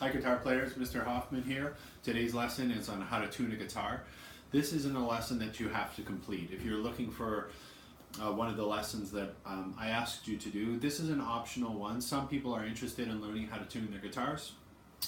Hi guitar players, Mr. Hofman here. Today's lesson is on how to tune a guitar. This isn't a lesson that you have to complete. If you're looking for one of the lessons that I asked you to do, this is an optional one. Some people are interested in learning how to tune their guitars.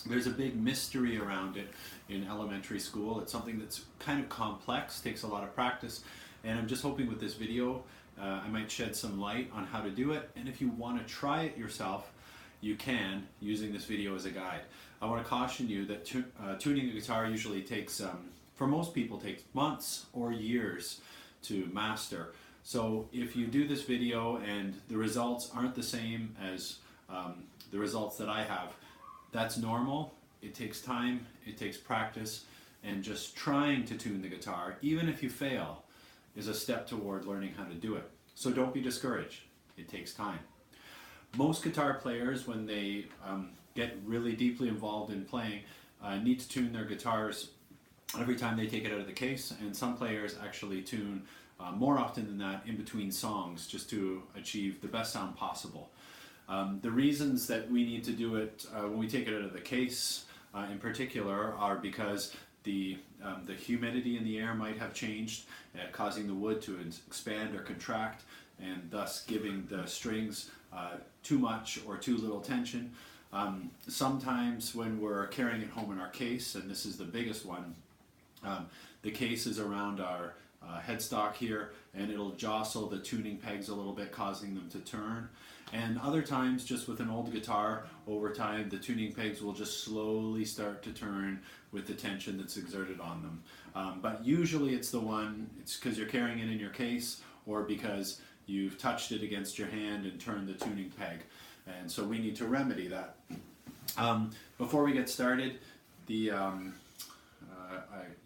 There's a big mystery around it in elementary school. It's something that's kind of complex, takes a lot of practice, and I'm just hoping with this video I might shed some light on how to do it. And if you want to try it yourself, you can, using this video as a guide. I want to caution you that tuning a guitar usually takes, for most people, takes months or years to master. So if you do this video and the results aren't the same as the results that I have, that's normal. It takes time, it takes practice, and just trying to tune the guitar, even if you fail, is a step toward learning how to do it. So don't be discouraged. It takes time. Most guitar players, when they get really deeply involved in playing, need to tune their guitars every time they take it out of the case, and some players actually tune more often than that in between songs just to achieve the best sound possible. The reasons that we need to do it when we take it out of the case in particular are because the humidity in the air might have changed, causing the wood to expand or contract, and thus giving the strings too much or too little tension. Sometimes when we're carrying it home in our case, and this is the biggest one, the case is around our headstock here, and it'll jostle the tuning pegs a little bit, causing them to turn. And other times, just with an old guitar, over time the tuning pegs will just slowly start to turn with the tension that's exerted on them. But usually it's because you're carrying it in your case, or because you've touched it against your hand and turned the tuning peg. And so we need to remedy that. Before we get started, you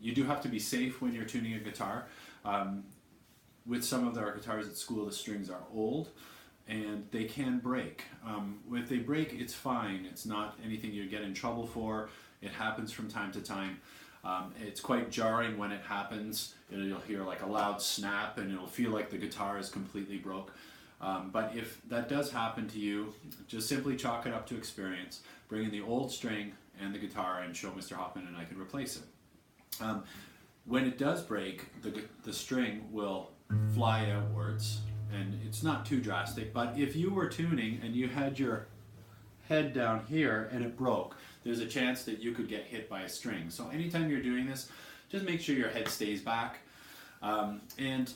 do have to be safe when you're tuning a guitar. With some of our guitars at school, the strings are old and they can break. If they break, it's fine. It's not anything you get in trouble for. It happens from time to time. It's quite jarring when it happens. You'll hear like a loud snap and it'll feel like the guitar is completely broke. But if that does happen to you, just simply chalk it up to experience. Bring in the old string and the guitar and show Mr. Hofman and I can replace it. When it does break, the string will fly outwards, and it's not too drastic, but if you were tuning and you had your head down here and it broke, there's a chance that you could get hit by a string. So anytime you're doing this, just make sure your head stays back. And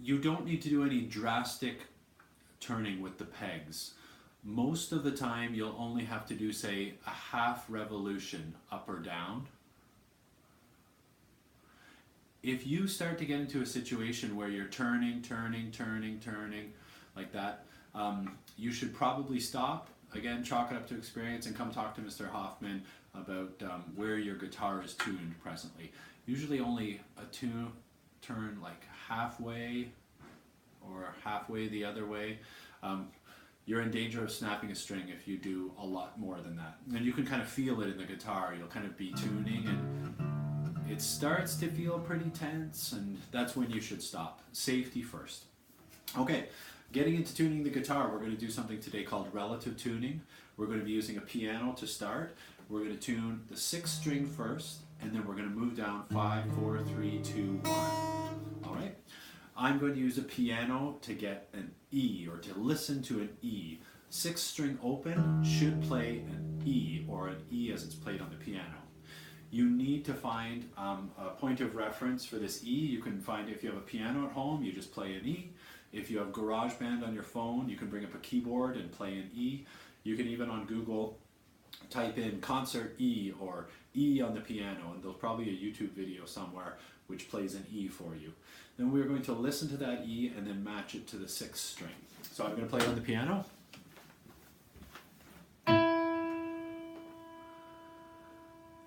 you don't need to do any drastic turning with the pegs. Most of the time you'll only have to do, say, a half revolution up or down. If you start to get into a situation where you're turning like that, you should probably stop. Again, chalk it up to experience and come talk to Mr. Hofman about where your guitar is tuned presently. Usually only a turn like halfway or halfway the other way. You're in danger of snapping a string if you do a lot more than that. And you can kind of feel it in the guitar. You'll kind of be tuning and it starts to feel pretty tense, and that's when you should stop. Safety first. Okay, getting into tuning the guitar, we're going to do something today called relative tuning. We're going to be using a piano to start. We're going to tune the 6th string first, and then we're going to move down 5, 4, 3, 2, 1. All right? I'm going to use a piano to get an E, or to listen to an E. 6th string open should play an E, or an E as it's played on the piano. You need to find a point of reference for this E. You can find, if you have a piano at home, you just play an E. If you have GarageBand on your phone, you can bring up a keyboard and play an E. You can even on Google type in concert E or E on the piano, and there's probably a YouTube video somewhere which plays an E for you. Then we're going to listen to that E and then match it to the 6th string. So I'm going to play it on the piano.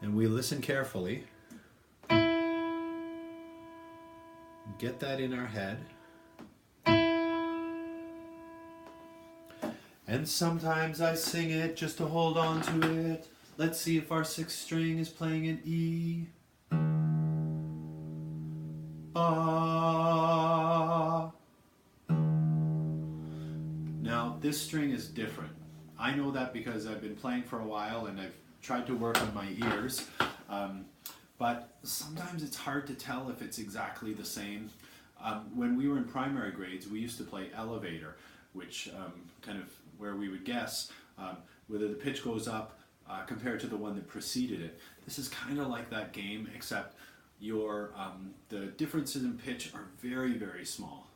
And we listen carefully, get that in our head, and sometimes I sing it just to hold on to it. Let's see if our 6th string is playing an E. Now this string is different. I know that because I've been playing for a while and I've tried to work on my ears, but sometimes it's hard to tell if it's exactly the same. When we were in primary grades, we used to play elevator, which kind of where we would guess whether the pitch goes up compared to the one that preceded it. This is kind of like that game, except the differences in pitch are very, very small.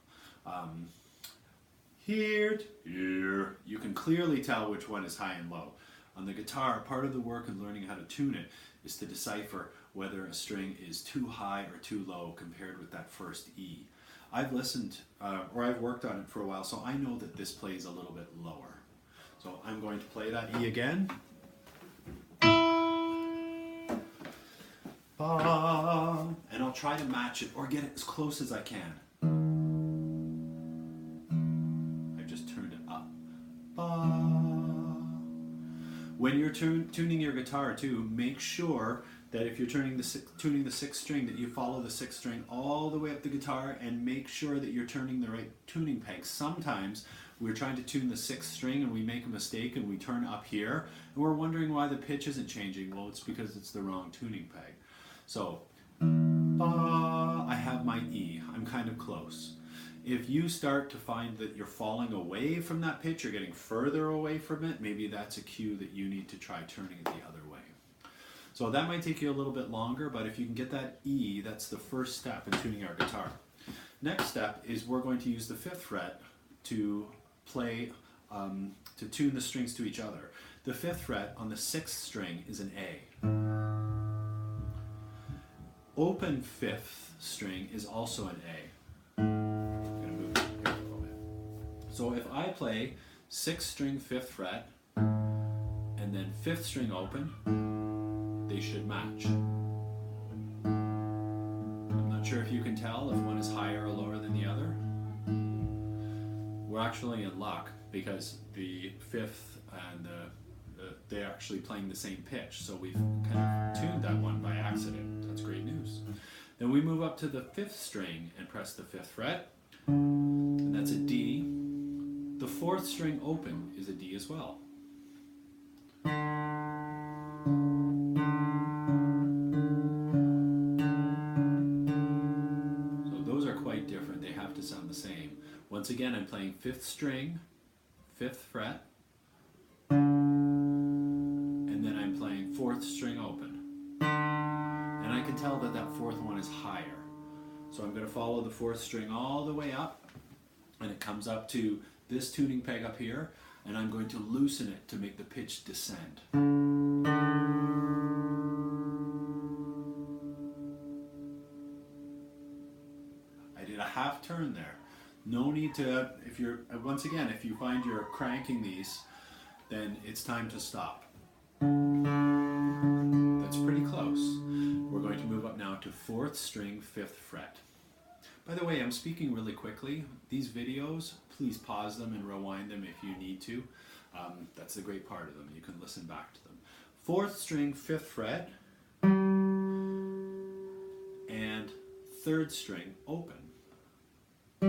Here to here, you can clearly tell which one is high and low. On the guitar, part of the work of learning how to tune it is to decipher whether a string is too high or too low compared with that first E. I've listened, or I've worked on it for a while, so I know that this plays a little bit lower. So I'm going to play that E again. Ba, and I'll try to match it or get it as close as I can. I've just turned it up. Ba. When you're tuning your guitar too, make sure that if you're tuning the 6th string, that you follow the 6th string all the way up the guitar and make sure that you're turning the right tuning peg. Sometimes we're trying to tune the 6th string and we make a mistake and we turn up here and we're wondering why the pitch isn't changing. Well, it's because it's the wrong tuning peg. So, I have my E. I'm kind of close. If you start to find that you're falling away from that pitch, you're getting further away from it, maybe that's a cue that you need to try turning it the other way. So that might take you a little bit longer, but if you can get that E, that's the first step in tuning our guitar. Next step is we're going to use the 5th fret to play, to tune the strings to each other. The 5th fret on the 6th string is an A. Open 5th string is also an A. I'm going to move it here a little bit. So if I play 6th string 5th fret and then 5th string open, they should match. I'm not sure if you can tell if one is higher or lower than the other. We're actually in luck because the 5th and they're actually playing the same pitch, so we've kind of tuned that one by accident. That's great news. Then we move up to the 5th string and press the 5th fret, and that's a D. The 4th string open is a D as well. So those are quite different. They have to sound the same. Once again, I'm playing 5th string, 5th fret, and then I'm playing 4th string open. And I can tell that that 4th one is higher. So I'm going to follow the 4th string all the way up, and it comes up to this tuning peg up here, and I'm going to loosen it to make the pitch descend. I did a half turn there. No need to, if you find you're cranking these, then it's time to stop. That's pretty close. We're going to move up now to 4th string 5th fret. By the way, I'm speaking really quickly. These videos, please pause them and rewind them if you need to. That's the great part of them. You can listen back to them. 4th string 5th fret and 3rd string open. I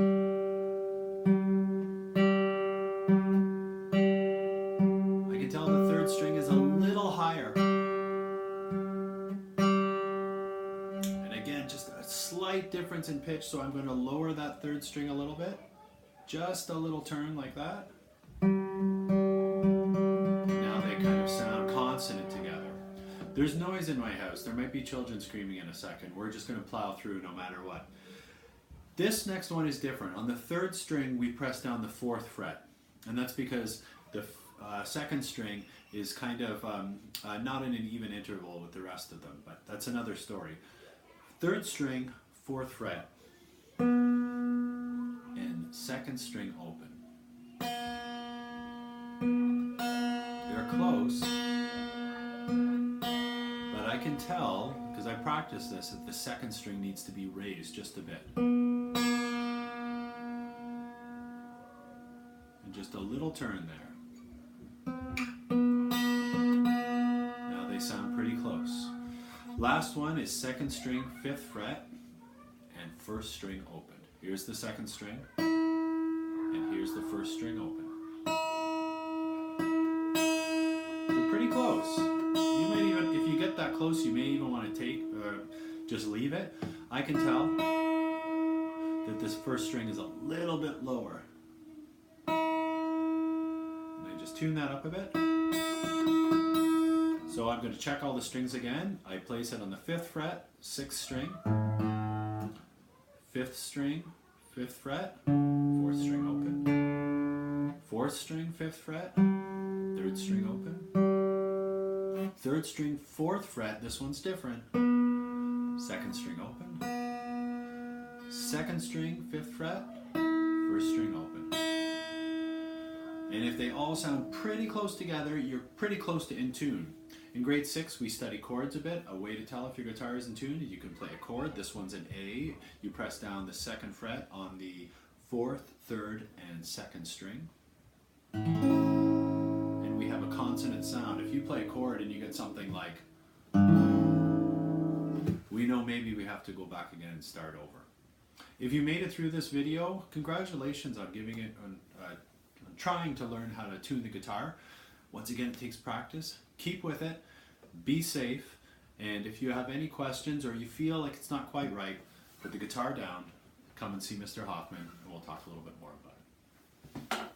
can tell the 3rd string is a little higher. And again, just a slight difference in pitch, so I'm going to lower that 3rd string a little bit. Just a little turn like that. Now they kind of sound consonant together. There's noise in my house. There might be children screaming in a second. We're just going to plow through no matter what. This next one is different. On the 3rd string, we press down the 4th fret. And that's because the 2nd string is kind of not in an even interval with the rest of them, but that's another story. 3rd string, 4th fret, and 2nd string open. They're close, but I can tell, because I practiced this, that the 2nd string needs to be raised just a bit. And just a little turn there. Now they sound pretty close. Last one is 2nd string 5th fret and 1st string open. Here's the 2nd string and here's the 1st string open. They're pretty close. You may you get that close, you may even want to just leave it. I can tell that this first string is a little bit lower. And I just tune that up a bit. So I'm going to check all the strings again. I place it on the 5th fret, 6th string, 5th string, 5th fret, 4th string open, 4th string, 5th fret, 3rd string open, 3rd string, 4th fret, this one's different, 2nd string open, 2nd string, 5th fret, 1st string open. And if they all sound pretty close together, you're pretty close to in tune. In grade 6, we study chords a bit. A way to tell if your guitar is in tune, you can play a chord. This one's an A. You press down the 2nd fret on the 4th, 3rd, and 2nd string. And we have a consonant sound. If you play a chord and you get something like, we know maybe we have to go back again and start over. If you made it through this video, congratulations on trying to learn how to tune the guitar. Once again, it takes practice. Keep with it, be safe, and if you have any questions or you feel like it's not quite right, put the guitar down, come and see Mr. Hofman, and we'll talk a little bit more about it.